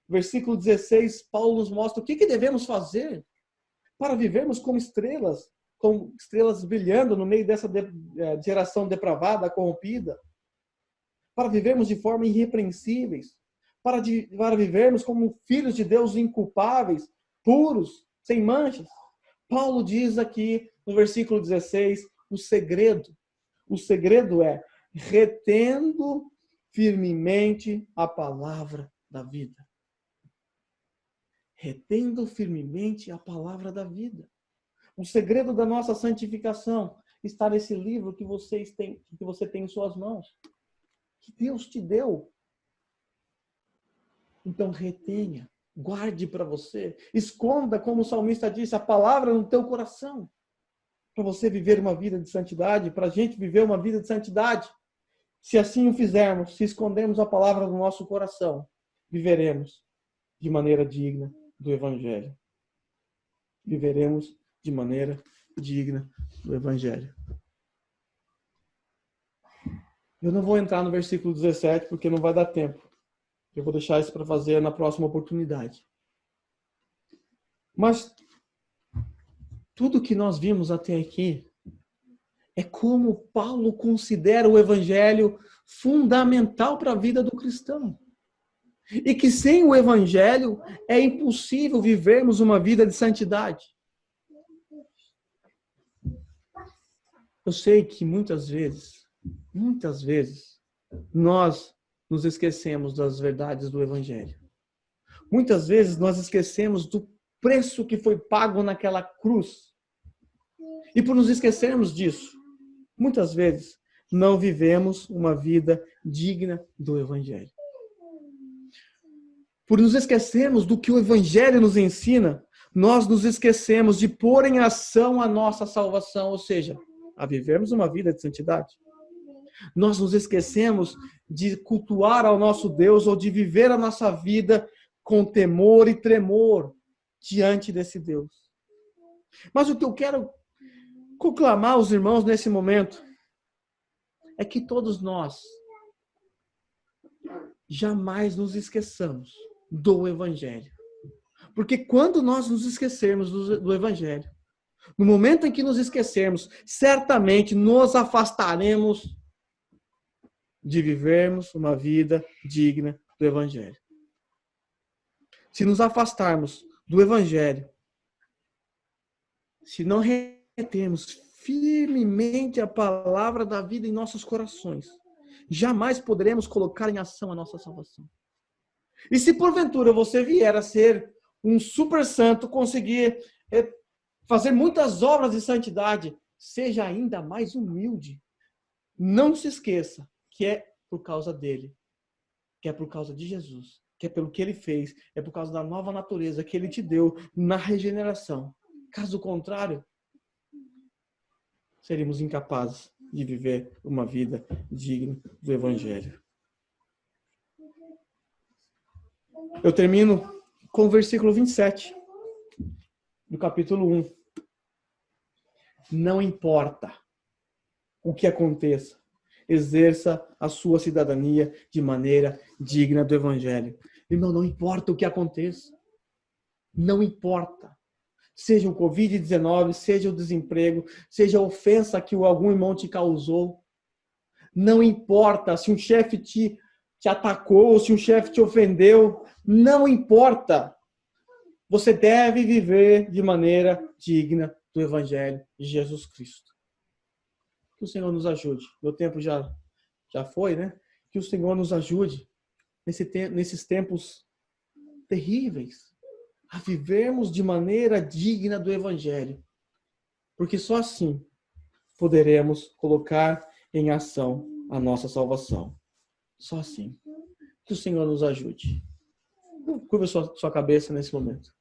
Versículo 16, Paulo nos mostra o que devemos fazer para vivermos como estrelas brilhando no meio dessa geração depravada, corrompida, para vivermos de forma irrepreensíveis, para vivermos como filhos de Deus inculpáveis, puros, sem manchas. Paulo diz aqui no versículo 16, o segredo é retendo firmemente a palavra da vida. Retendo firmemente a palavra da vida. O segredo da nossa santificação está nesse livro que você tem em suas mãos, que Deus te deu. Então retenha, guarde para você, esconda, como o salmista disse, a palavra no teu coração, para você viver uma vida de santidade, para a gente viver uma vida de santidade. Se assim o fizermos, se escondermos a palavra no nosso coração, viveremos de maneira digna do Evangelho. Viveremos de maneira digna do Evangelho. Eu não vou entrar no versículo 17, porque não vai dar tempo. Eu vou deixar isso para fazer na próxima oportunidade. Mas tudo que nós vimos até aqui é como Paulo considera o Evangelho fundamental para a vida do cristão. E que sem o Evangelho é impossível vivermos uma vida de santidade. Eu sei que muitas vezes, nós nos esquecemos das verdades do Evangelho. Muitas vezes nós esquecemos do preço que foi pago naquela cruz. E por nos esquecermos disso, muitas vezes não vivemos uma vida digna do Evangelho. Por nos esquecermos do que o Evangelho nos ensina, nós nos esquecemos de pôr em ação a nossa salvação, ou seja, a vivermos uma vida de santidade. Nós nos esquecemos de cultuar ao nosso Deus ou de viver a nossa vida com temor e tremor diante desse Deus. Mas o que eu quero conclamar aos irmãos nesse momento é que todos nós jamais nos esqueçamos do Evangelho. Porque quando nós nos esquecermos do Evangelho, no momento em que nos esquecermos, certamente nos afastaremos de vivermos uma vida digna do Evangelho. Se nos afastarmos do Evangelho, se não retermos firmemente a palavra da vida em nossos corações, jamais poderemos colocar em ação a nossa salvação. E se porventura você vier a ser um super santo, conseguir fazer muitas obras de santidade, seja ainda mais humilde. Não se esqueça que é por causa dele, que é por causa de Jesus, que é pelo que ele fez, é por causa da nova natureza que ele te deu na regeneração. Caso contrário, seríamos incapazes de viver uma vida digna do Evangelho. Eu termino com o versículo 27, do capítulo 1. Não importa o que aconteça, exerça a sua cidadania de maneira digna do Evangelho. Irmão, não importa o que aconteça. Não importa. Seja o Covid-19, seja o desemprego, seja a ofensa que algum irmão te causou. Não importa se um chefe te atacou, se um chefe te ofendeu. Não importa. Você deve viver de maneira digna do Evangelho de Jesus Cristo. Que o Senhor nos ajude. Meu tempo já foi, né? Que o Senhor nos ajude nesses tempos terríveis a vivermos de maneira digna do Evangelho. Porque só assim poderemos colocar em ação a nossa salvação. Só assim. Que o Senhor nos ajude. Curva sua cabeça nesse momento.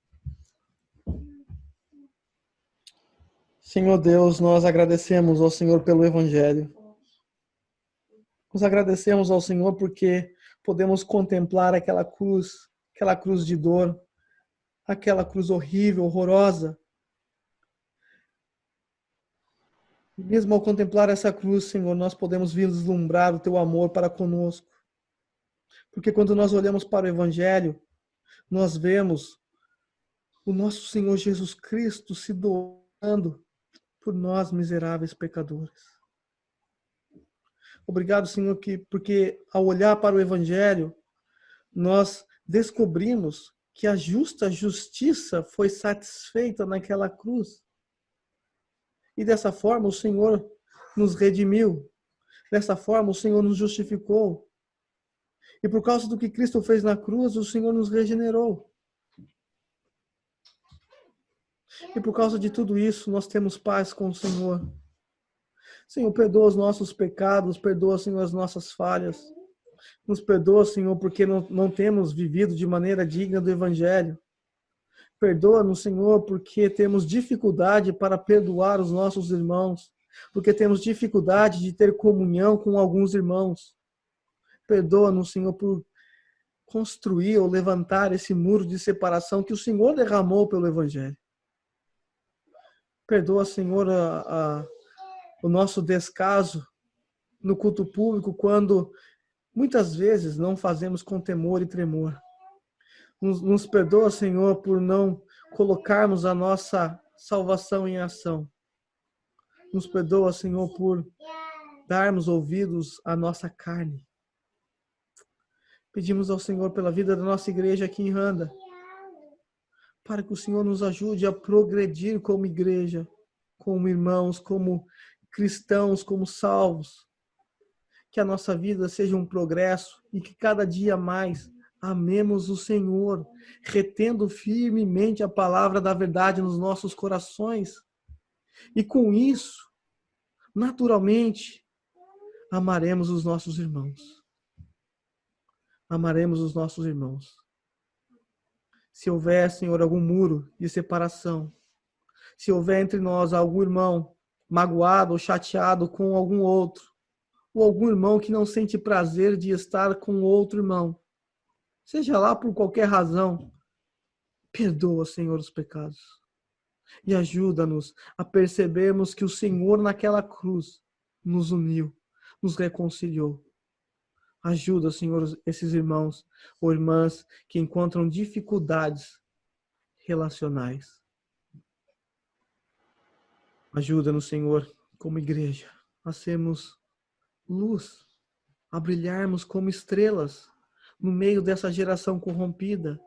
Senhor Deus, nós agradecemos ao Senhor pelo Evangelho. Nós agradecemos ao Senhor porque podemos contemplar aquela cruz de dor, aquela cruz horrível, horrorosa. E mesmo ao contemplar essa cruz, Senhor, nós podemos vislumbrar o Teu amor para conosco. Porque quando nós olhamos para o Evangelho, nós vemos o nosso Senhor Jesus Cristo se doando por nós, miseráveis pecadores. Obrigado, Senhor, porque ao olhar para o Evangelho, nós descobrimos que a justiça foi satisfeita naquela cruz. E dessa forma o Senhor nos redimiu. Dessa forma o Senhor nos justificou. E por causa do que Cristo fez na cruz, o Senhor nos regenerou. E por causa de tudo isso, nós temos paz com o Senhor. Senhor, perdoa os nossos pecados, perdoa, Senhor, as nossas falhas. Nos perdoa, Senhor, porque não temos vivido de maneira digna do Evangelho. Perdoa-nos, Senhor, porque temos dificuldade para perdoar os nossos irmãos, porque temos dificuldade de ter comunhão com alguns irmãos. Perdoa-nos, Senhor, por construir ou levantar esse muro de separação que o Senhor derramou pelo Evangelho. Perdoa, Senhor, o nosso descaso no culto público, quando muitas vezes não fazemos com temor e tremor. Nos perdoa, Senhor, por não colocarmos a nossa salvação em ação. Nos perdoa, Senhor, por darmos ouvidos à nossa carne. Pedimos ao Senhor pela vida da nossa igreja aqui em Randa, para que o Senhor nos ajude a progredir como igreja, como irmãos, como cristãos, como salvos. Que a nossa vida seja um progresso e que cada dia mais amemos o Senhor, retendo firmemente a palavra da verdade nos nossos corações. E com isso, naturalmente, amaremos os nossos irmãos. Amaremos os nossos irmãos. Se houver, Senhor, algum muro de separação, se houver entre nós algum irmão magoado ou chateado com algum outro, ou algum irmão que não sente prazer de estar com outro irmão, seja lá por qualquer razão, perdoa, Senhor, os pecados. E ajuda-nos a percebermos que o Senhor naquela cruz nos uniu, nos reconciliou. Ajuda, Senhor, esses irmãos ou irmãs que encontram dificuldades relacionais. Ajuda-nos, Senhor, como igreja, a sermos luz, a brilharmos como estrelas no meio dessa geração corrompida,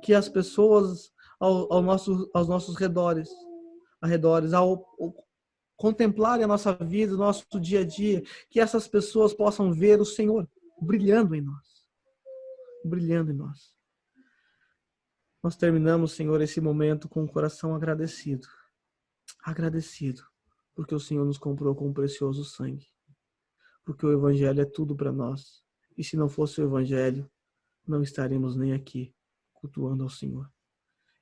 que as pessoas aos nossos arredores, ao contemplarem a nossa vida, o nosso dia a dia, que essas pessoas possam ver o Senhor brilhando em nós. Brilhando em nós. Nós terminamos, Senhor, esse momento com o coração agradecido. Agradecido, porque o Senhor nos comprou com um precioso sangue. Porque o Evangelho é tudo para nós. E se não fosse o Evangelho, não estaríamos nem aqui cultuando ao Senhor.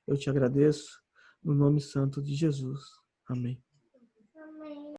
Eu te agradeço no nome santo de Jesus. Amém.